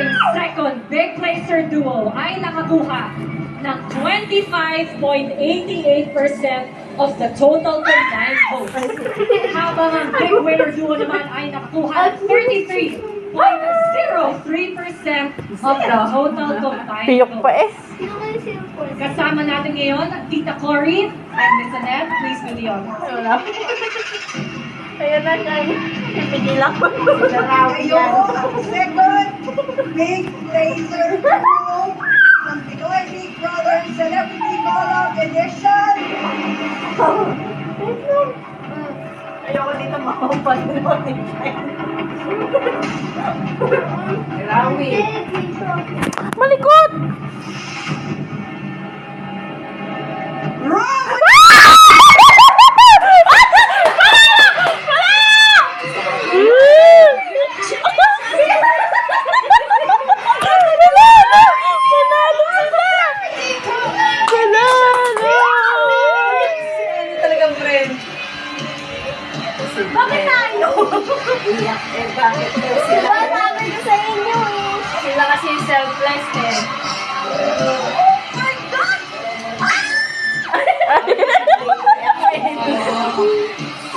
ating second big placer duo ay nakakuha ng 25.88% of the total combined votes. Habang ang big winner duo naman ay nakakuha ng 33.03% of the total combined Piyok pa eh. votes. Kasama natin ngayon ang Tita Cory and Miss Annette. Please do the honors. Wala. Ayan na siya. Pipigil ako. Second, big laser duo ng Pinoy Big Brother Celebrity Call-Out Edition. Ayoko dito makapal. Rawi. Malikot! Wrong! Talagang friend. Bakit tayo? Iyak eh, bakit po sila? Diba sabi ko sa inyo eh. Sila kasi selfless eh.